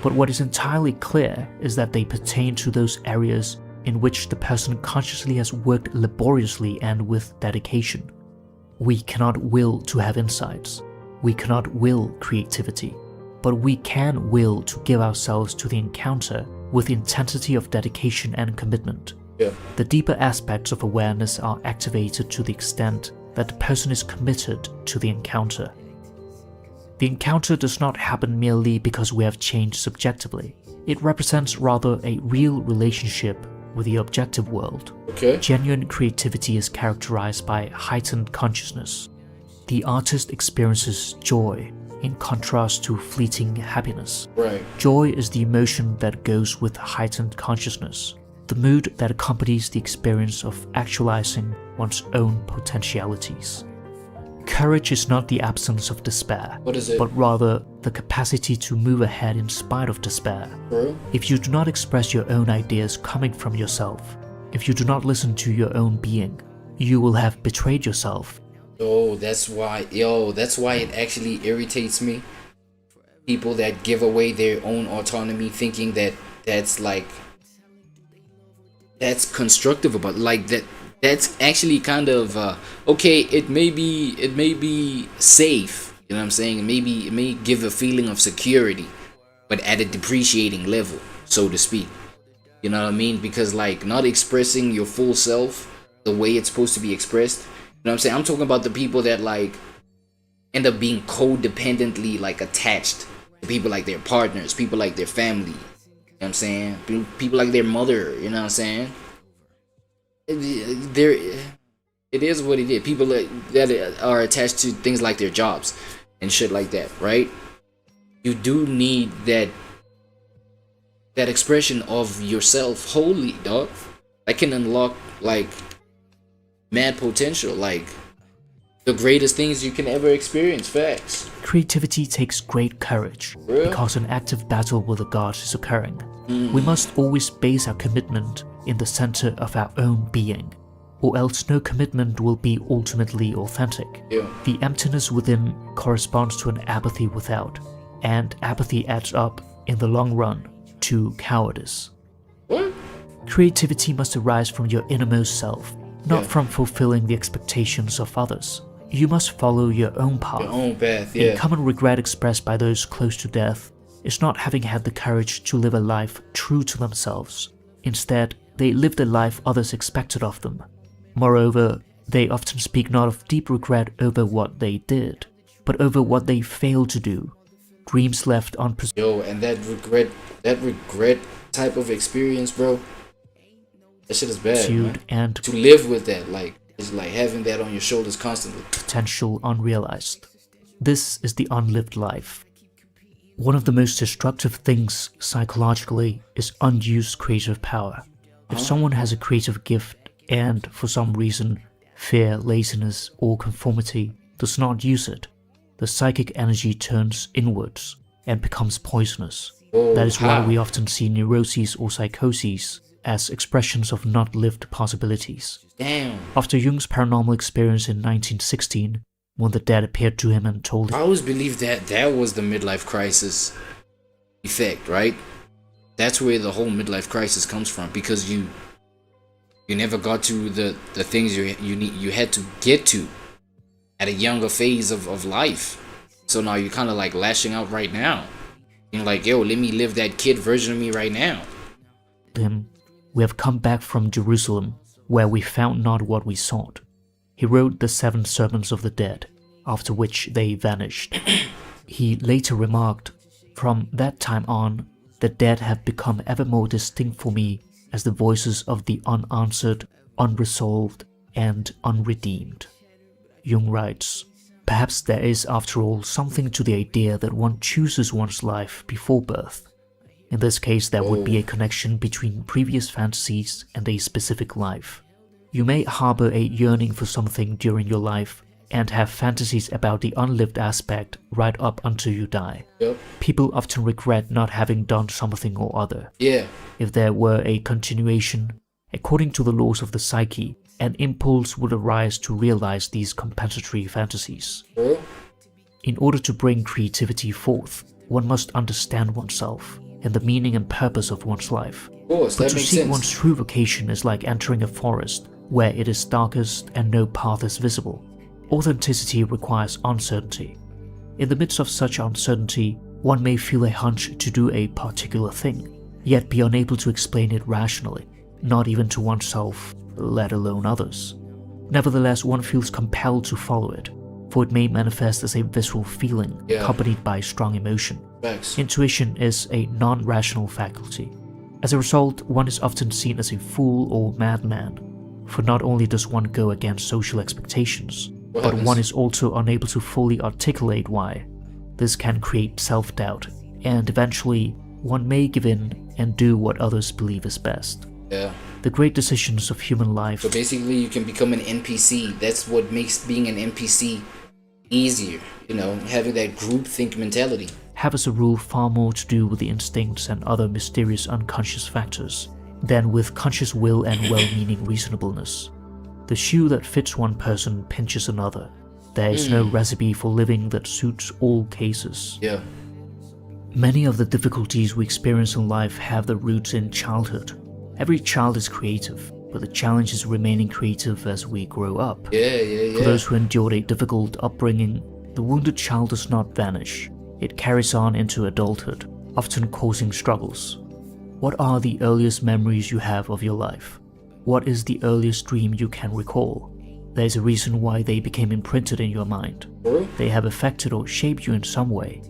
But what is entirely clear is that they pertain to those areas in which the person consciously has worked laboriously and with dedication. We cannot will to have insights. We cannot will creativity. But we can will to give ourselves to the encounter with the intensity of dedication and commitment. Yeah. The deeper aspects of awareness are activated to the extent that the person is committed to the encounter. The encounter does not happen merely because we have changed subjectively. It represents rather a real relationship with the objective world. Okay. Genuine creativity is characterized by heightened consciousness. The artist experiences joy in contrast to fleeting happiness. Right. Joy is the emotion that goes with heightened consciousness, the mood that accompanies the experience of actualizing one's own potentialities. Courage is not the absence of despair, What is it? but rather the capacity to move ahead in spite of despair. Bro? If you do not express your own ideas coming from yourself, if you do not listen to your own being, you will have betrayed yourself. Oh, that's why it actually irritates me. People that give away their own autonomy thinking that that's constructive about that's actually kind of okay, it may be safe, you know what I'm saying? It may give a feeling of security, but at a depreciating level, so to speak. You know what I mean? Because like not expressing your full self the way it's supposed to be expressed. You know what I'm saying? I'm talking about the people that like end up being codependently like attached to people like their partners, people like their family. You know what I'm saying? People like their mother, you know what I'm saying? It is what it is. People that are attached to things like their jobs and shit like that, right? You do need that expression of yourself wholly, dog. That can unlock like mad potential, like the greatest things you can ever experience. Facts. Creativity takes great courage because an active battle with the gods is occurring. We must always base our commitment in the center of our own being, or else no commitment will be ultimately authentic. Yeah. The emptiness within corresponds to an apathy without, and apathy adds up in the long run to cowardice. What? Creativity must arise from your innermost self, not from fulfilling the expectations of others. You must follow your own path. Your own path, yeah. A common regret expressed by those close to death is not having had the courage to live a life true to themselves. Instead, they lived a life others expected of them. Moreover, they often speak not of deep regret over what they did, but over what they failed to do. Dreams left unpursued. Yo, and that regret type of experience, bro, that shit is bad, man. And to live with that, like, it's like having that on your shoulders constantly. Potential unrealized. This is the unlived life. One of the most destructive things psychologically is unused creative power. If someone has a creative gift and, for some reason, fear, laziness, or conformity does not use it, the psychic energy turns inwards and becomes poisonous. That is why we often see neuroses or psychoses as expressions of not lived possibilities. Damn. After Jung's paranormal experience in 1916, when the dead appeared to him and told him, I always believed that was the midlife crisis effect, right? That's where the whole midlife crisis comes from, because you never got to the things you had to get to at a younger phase of life. So now you're kind of like lashing out right now. You're like, yo, let me live that kid version of me right now. him, "We have come back from Jerusalem, where we found not what we sought." He wrote the 7 Sermons of the Dead, after which they vanished. He later remarked, "From that time on, the dead have become ever more distinct for me as the voices of the unanswered, unresolved, and unredeemed." Jung writes, "Perhaps there is after all something to the idea that one chooses one's life before birth. In this case, there would be a connection between previous fantasies and a specific life. You may harbor a yearning for something during your life and have fantasies about the unlived aspect right up until you die. Yep. People often regret not having done something or other. Yeah. If there were a continuation, according to the laws of the psyche, an impulse would arise to realize these compensatory fantasies. Bro. In order to bring creativity forth, one must understand oneself. in the meaning and purpose of one's life. Of course, But that to makes seek sense. one's true vocation is like entering a forest where it is darkest and no path is visible. Authenticity requires uncertainty. In the midst of such uncertainty, one may feel a hunch to do a particular thing, yet be unable to explain it rationally, not even to oneself, let alone others. Nevertheless, one feels compelled to follow it, for it may manifest as a visceral feeling accompanied by strong emotion. Facts. Intuition is a non-rational faculty. As a result, one is often seen as a fool or madman, for not only does one go against social expectations, but one is also unable to fully articulate why. This can create self-doubt, and eventually, one may give in and do what others believe is best. Yeah. The great decisions of human life. So basically, you can become an NPC. That's what makes being an NPC easier, you know, having that groupthink mentality. Have as a rule far more to do with the instincts and other mysterious unconscious factors than with conscious will and well-meaning reasonableness. The shoe that fits one person pinches another. There is no recipe for living that suits all cases. Yeah. Many of the difficulties we experience in life have their roots in childhood. Every child is creative, but the challenge is remaining creative as we grow up. Yeah. For those who endured a difficult upbringing, the wounded child does not vanish. It carries on into adulthood, often causing struggles. What are the earliest memories you have of your life? What is the earliest dream you can recall? There is a reason why they became imprinted in your mind. They have affected or shaped you in some way.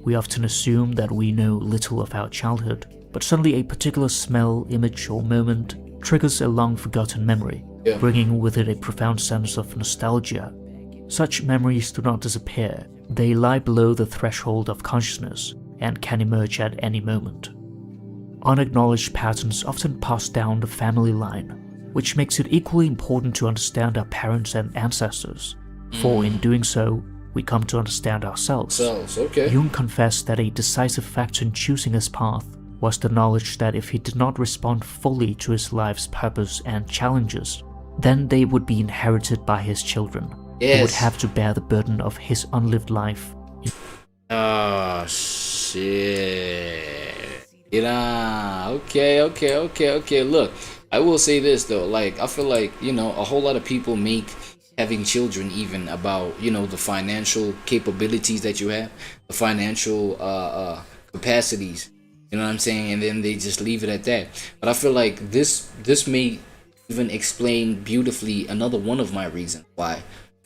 We often assume that we know little of our childhood, but suddenly a particular smell, image, or moment triggers a long-forgotten memory, bringing with it a profound sense of nostalgia. Such memories do not disappear. They lie below the threshold of consciousness and can emerge at any moment. Unacknowledged patterns often pass down the family line, which makes it equally important to understand our parents and ancestors, for in doing so, we come to understand ourselves. Jung confessed that a decisive factor in choosing his path was the knowledge that if he did not respond fully to his life's purpose and challenges, then they would be inherited by his children. He would have to bear the burden of his unlived life. Oh, shit. Okay. Look, I will say this though. Like, I feel like, you know, a whole lot of people make having children even about, you know, the financial capabilities that you have, the financial capacities. You know what I'm saying? And then they just leave it at that. But I feel like this may even explain beautifully another one of my reasons why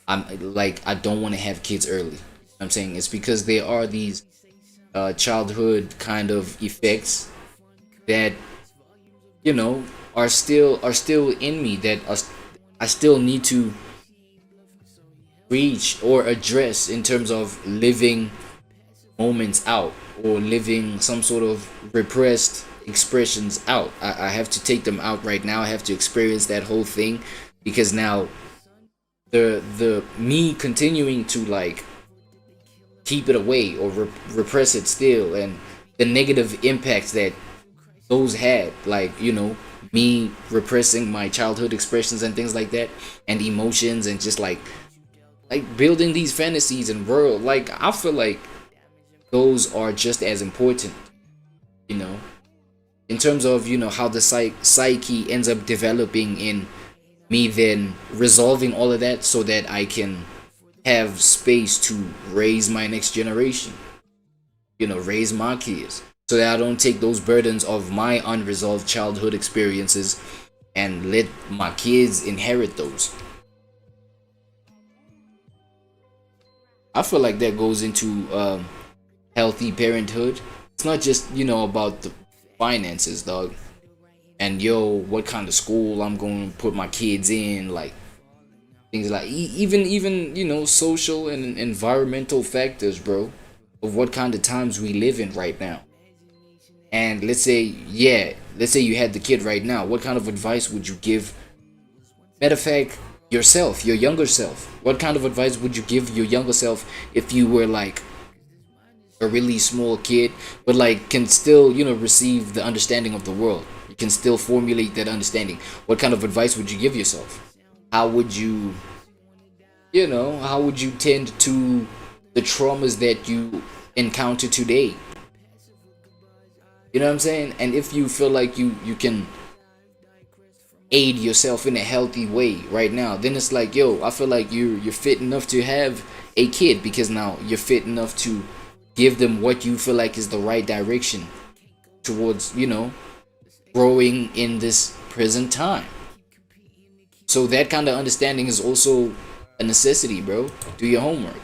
I don't want to have kids early. You know what I'm saying? It's because there are these childhood kind of effects that, you know, are still in me that I still need to reach or address in terms of living moments out or living some sort of repressed expressions out. I have to take them out right now. I have to experience that whole thing, because now the me continuing to like keep it away or repress it still, and the negative impacts that those had, like, you know, me repressing my childhood expressions and things like that, and emotions, and just like building these fantasies and world, like I feel like those are just as important, you know, in terms of, you know, how the psyche ends up developing in me, then resolving all of that so that I can have space to raise my next generation, you know, raise my kids, so that I don't take those burdens of my unresolved childhood experiences and let my kids inherit those. I feel like that goes into healthy parenthood. It's not just, you know, about the finances, dog, and what kind of school I'm going to put my kids in, like things like even you know, social and environmental factors, bro, of what kind of times we live in right now. And let's say you had the kid right now, what kind of advice would you give? Matter of fact, yourself, your younger self, what kind of advice would you give your younger self if you were like a really small kid, but like can still, you know, receive the understanding of the world? You can still formulate that understanding. What kind of advice would you give yourself? How would you, you know, how would you tend to the traumas that you encounter today? You know what I'm saying? And if you feel like you can aid yourself in a healthy way right now, then it's like, yo, I feel like you're fit enough to have a kid, because now you're fit enough to give them what you feel like is the right direction towards, you know, growing in this present time. So that kind of understanding is also a necessity, bro. Do your homework.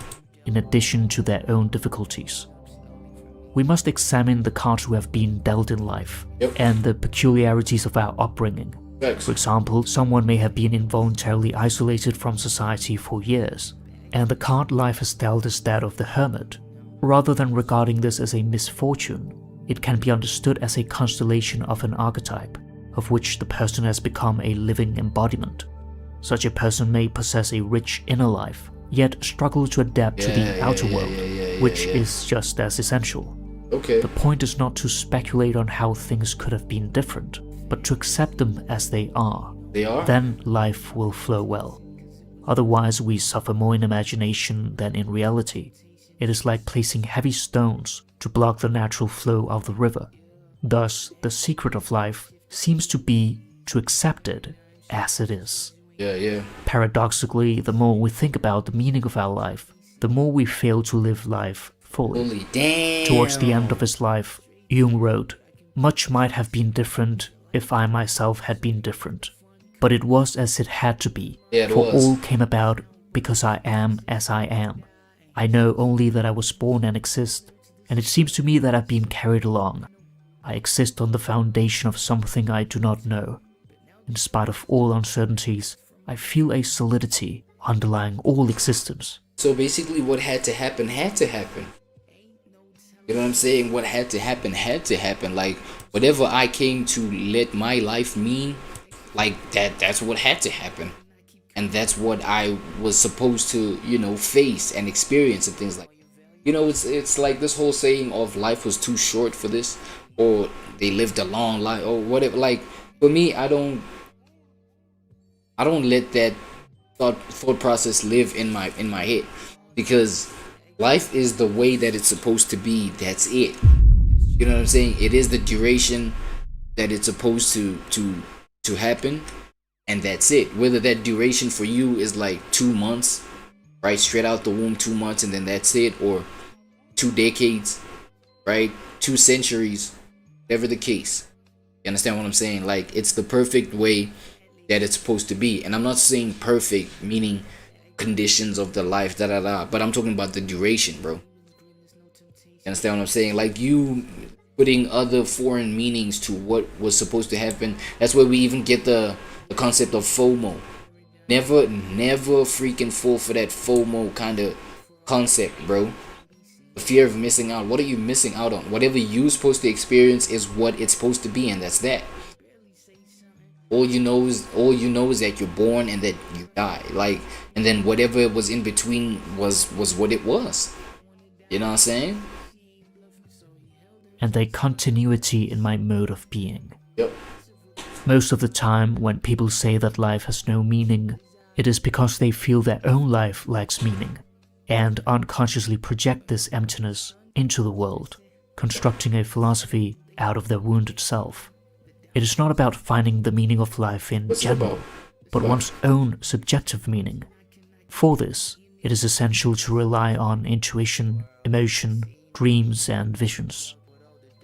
In addition to their own difficulties, we must examine the cards we have been dealt in life and the peculiarities of our upbringing. Thanks. For example, someone may have been involuntarily isolated from society for years, and the card life has dealt is that of the hermit. Rather than regarding this as a misfortune, it can be understood as a constellation of an archetype, of which the person has become a living embodiment. Such a person may possess a rich inner life, yet struggle to adapt to the outer world, which is just as essential. Okay. The point is not to speculate on how things could have been different, but to accept them as they are. They are? Then life will flow well. Otherwise, we suffer more in imagination than in reality. It is like placing heavy stones to block the natural flow of the river. Thus, the secret of life seems to be to accept it as it is. Yeah. Paradoxically, the more we think about the meaning of our life, the more we fail to live life fully. Holy damn. Towards the end of his life, Jung wrote, "Much might have been different if I myself had been different. But it was as it had to be, for all came about because I am as I am. I know only that I was born and exist, and it seems to me that I've been carried along. I exist on the foundation of something I do not know. In spite of all uncertainties, I feel a solidity underlying all existence." So basically what had to happen had to happen. You know what I'm saying? What had to happen had to happen. Like, whatever I came to let my life mean, like that's what had to happen. And that's what I was supposed to, you know, face and experience and things like that. You know, it's like this whole saying of life was too short for this, or they lived a long life, or whatever. Like, for me, I don't let that thought process live in my head, because life is the way that it's supposed to be. That's it. You know what I'm saying? It is the duration that it's supposed to happen, and that's it. Whether that duration for you is like 2 months, right, straight out the womb, 2 months, and then that's it, or 2 decades, right, 2 centuries, whatever the case. You understand what I'm saying? Like, it's the perfect way that it's supposed to be. And I'm not saying perfect meaning conditions of the life, but I'm talking about the duration, bro. You understand what I'm saying? Like, you putting other foreign meanings to what was supposed to happen. That's where we even get the concept of FOMO. Never freaking fall for that FOMO kind of concept, bro. The fear of missing out. What are you missing out on? Whatever you're supposed to experience is what it's supposed to be, and that's that. All you know is that you're born and that you die. Like, and then whatever was in between was what it was. You know what I'm saying? And a continuity in my mode of being. Yep. Most of the time, when people say that life has no meaning, it is because they feel their own life lacks meaning, and unconsciously project this emptiness into the world, constructing a philosophy out of their wounded self. It is not about finding the meaning of life in general, but one's own subjective meaning. For this, it is essential to rely on intuition, emotion, dreams, and visions.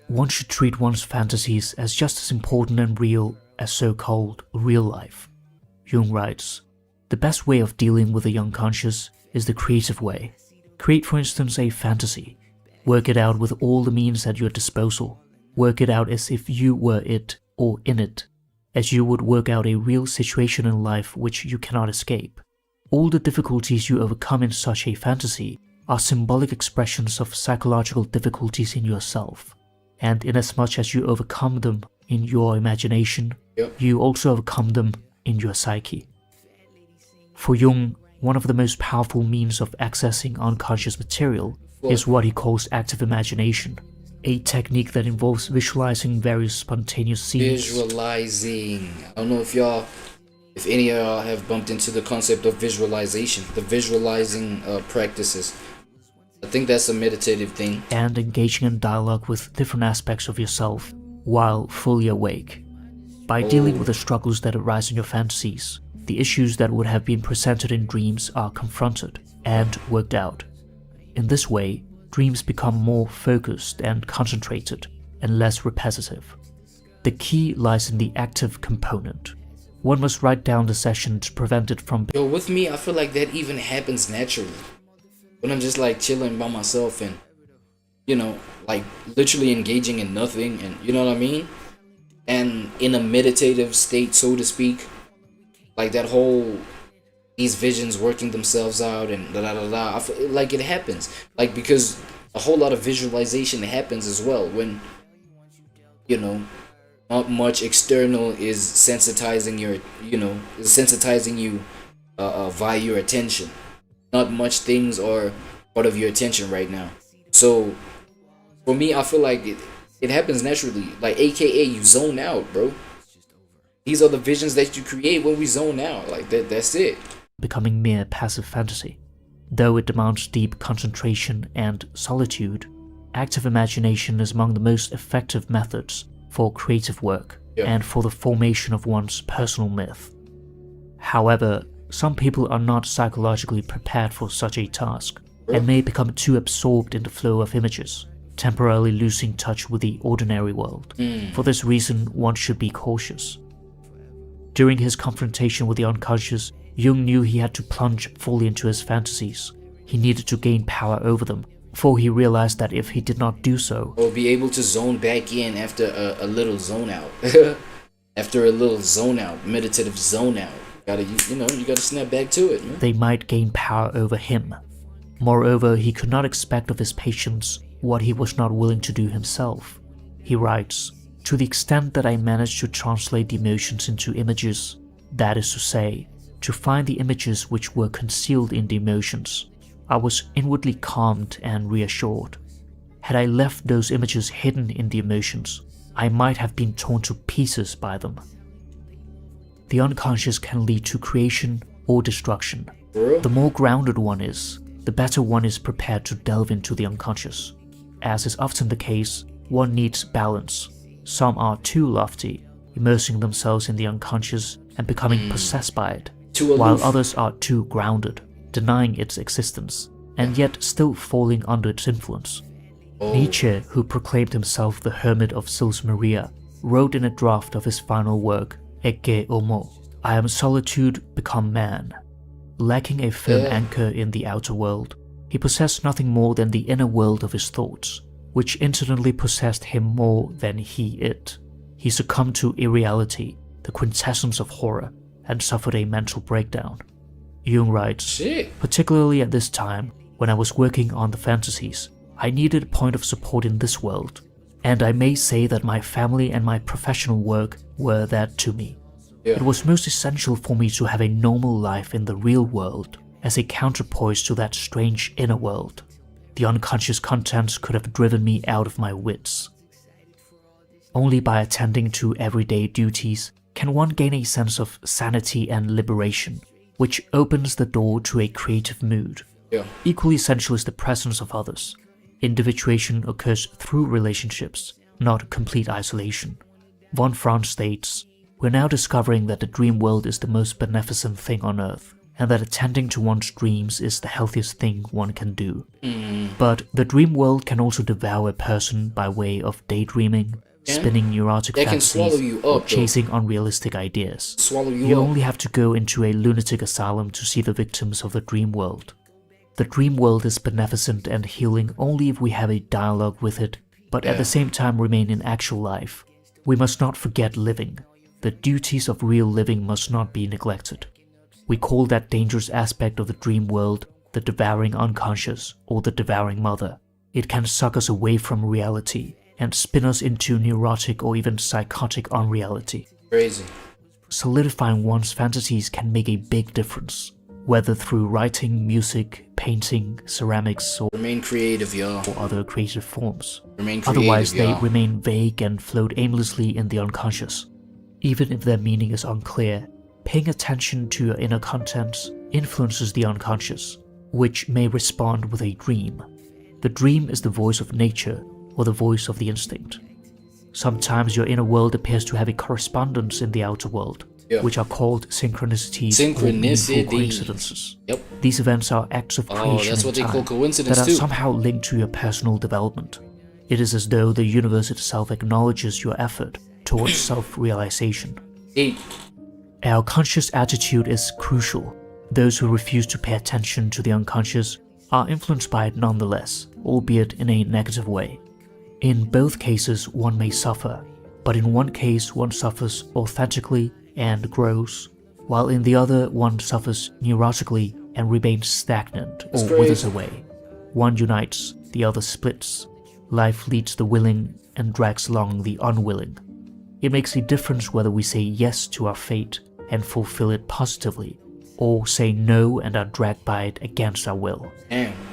One should treat one's fantasies as just as important and real as so-called real life. Jung writes, "The best way of dealing with the unconscious is the creative way. Create, for instance, a fantasy. Work it out with all the means at your disposal. Work it out as if you were it or in it, as you would work out a real situation in life which you cannot escape. All the difficulties you overcome in such a fantasy are symbolic expressions of psychological difficulties in yourself, and inasmuch as you overcome them in your imagination, you also overcome them in your psyche." For Jung, one of the most powerful means of accessing unconscious material is what he calls active imagination, a technique that involves visualizing various spontaneous scenes. Visualizing. I don't know if any of y'all have bumped into the concept of visualization, the visualizing practices. I think that's a meditative thing. And engaging in dialogue with different aspects of yourself while fully awake. By dealing with the struggles that arise in your fantasies, the issues that would have been presented in dreams are confronted and worked out. In this way, dreams become more focused and concentrated and less repetitive. The key lies in the active component. One must write down the session to prevent it from... Yo, with me, I feel like that even happens naturally. When I'm just like chilling by myself and, you know, like literally engaging in nothing, and you know what I mean? And in a meditative state, so to speak, like that whole, these visions working themselves out and da da da da. I feel like it happens. Like, because a whole lot of visualization happens as well when, you know, not much external is sensitizing your, you know, is sensitizing you via your attention. Not much things are part of your attention right now. So for me, I feel like it happens naturally. Like, AKA, you zone out, bro. These are the visions that you create when we zone out. Like that's it. Becoming mere passive fantasy. Though it demands deep concentration and solitude, active imagination is among the most effective methods for creative work and for the formation of one's personal myth. However, some people are not psychologically prepared for such a task and may become too absorbed in the flow of images, temporarily losing touch with the ordinary world. For this reason, one should be cautious. During his confrontation with the unconscious, Jung knew he had to plunge fully into his fantasies. He needed to gain power over them, for he realized that if he did not do so, or be able to zone back in after a little zone out. After a little zone out, meditative zone out. You gotta snap back to it, man. They might gain power over him. Moreover, he could not expect of his patients what he was not willing to do himself. He writes, "To the extent that I managed to translate the emotions into images, that is to say, to find the images which were concealed in the emotions, I was inwardly calmed and reassured. Had I left those images hidden in the emotions, I might have been torn to pieces by them." The unconscious can lead to creation or destruction. The more grounded one is, the better one is prepared to delve into the unconscious. As is often the case, one needs balance. Some are too lofty, immersing themselves in the unconscious and becoming possessed by it, while others are too grounded, denying its existence, and yet still falling under its influence. Nietzsche, who proclaimed himself the hermit of Sils Maria, wrote in a draft of his final work, Ecce Homo, "I am solitude become man." Lacking a firm anchor in the outer world, he possessed nothing more than the inner world of his thoughts, which incidentally possessed him more than he it. He succumbed to irreality, the quintessence of horror, and suffered a mental breakdown. Jung writes, "Particularly at this time, when I was working on the fantasies, I needed a point of support in this world, and I may say that my family and my professional work were that to me. It was most essential for me to have a normal life in the real world as a counterpoise to that strange inner world. The unconscious contents could have driven me out of my wits. Only by attending to everyday duties can one gain a sense of sanity and liberation, which opens the door to a creative mood. Equally essential is the presence of others. Individuation occurs through relationships, not complete isolation." Von Franz states, "We're now discovering that the dream world is the most beneficent thing on earth, and that attending to one's dreams is the healthiest thing one can do. But the dream world can also devour a person by way of daydreaming, spinning neurotic fantasies, or chasing unrealistic ideas. You only have to go into a lunatic asylum to see the victims of the dream world. The dream world is beneficent and healing only if we have a dialogue with it, but at the same time remain in actual life. We must not forget living. The duties of real living must not be neglected. We call that dangerous aspect of the dream world the devouring unconscious or the devouring mother. It can suck us away from reality and spin us into neurotic or even psychotic unreality. Crazy. Solidifying one's fantasies can make a big difference, whether through writing, music, painting, ceramics, or remain creative, y'all, or other creative forms. Remain creative, Otherwise, they y'all. remain vague and float aimlessly in the unconscious. Even if their meaning is unclear, paying attention to your inner contents influences the unconscious, which may respond with a dream. The dream is the voice of nature or the voice of the instinct. Sometimes your inner world appears to have a correspondence in the outer world, which are called synchronicities or meaningful coincidences. Yep. These events are acts of creation that's what in they call time coincidence that are too. somehow linked to your personal development. It is as though the universe itself acknowledges your effort towards self-realization. Our conscious attitude is crucial. Those who refuse to pay attention to the unconscious are influenced by it nonetheless, albeit in a negative way. In both cases, one may suffer, but in one case one suffers authentically and grows, while in the other one suffers neurotically and remains stagnant or withers away. One unites, the other splits. Life leads the willing and drags along the unwilling. It makes a difference whether we say yes to our fate and fulfill it positively, or say no and are dragged by it against our will.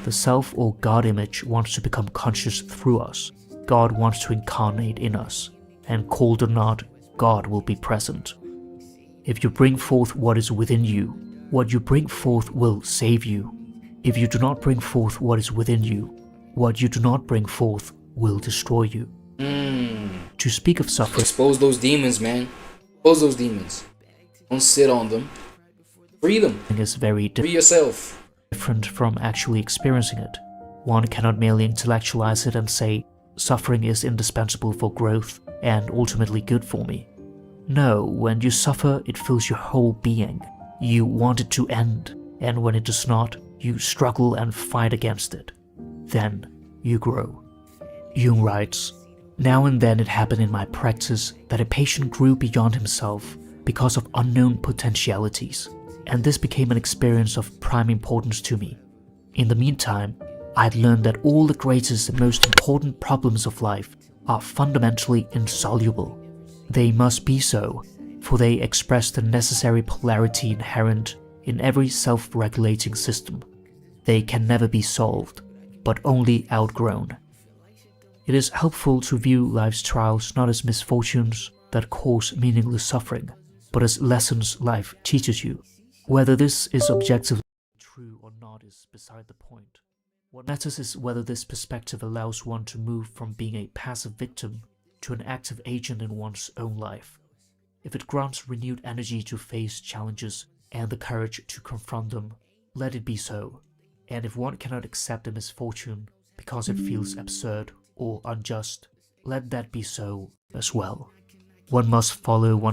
The self or God image wants to become conscious through us. God wants to incarnate in us, and cold or not, God will be present. If you bring forth what is within you, what you bring forth will save you. If you do not bring forth what is within you, what you do not bring forth will destroy you. To speak of suffering, Expose those demons, man. Expose those demons. Don't sit on them. Free them. Is very Free yourself. different from actually experiencing it. One cannot merely intellectualize it and say, suffering is indispensable for growth and ultimately good for me. No, when you suffer, it fills your whole being. You want it to end, and when it does not, you struggle and fight against it. Then you grow. Jung writes, "Now and then it happened in my practice that a patient grew beyond himself because of unknown potentialities, and this became an experience of prime importance to me. In the meantime, I had learned that all the greatest and most important problems of life are fundamentally insoluble. They must be so, for they express the necessary polarity inherent in every self-regulating system. They can never be solved, but only outgrown." It is helpful to view life's trials not as misfortunes that cause meaningless suffering, but as lessons life teaches you. Whether this is objectively true or not is beside the point. What matters is whether this perspective allows one to move from being a passive victim to an active agent in one's own life. If it grants renewed energy to face challenges and the courage to confront them, let it be so. And if one cannot accept a misfortune because it feels absurd or unjust, let that be so as well. One must follow one's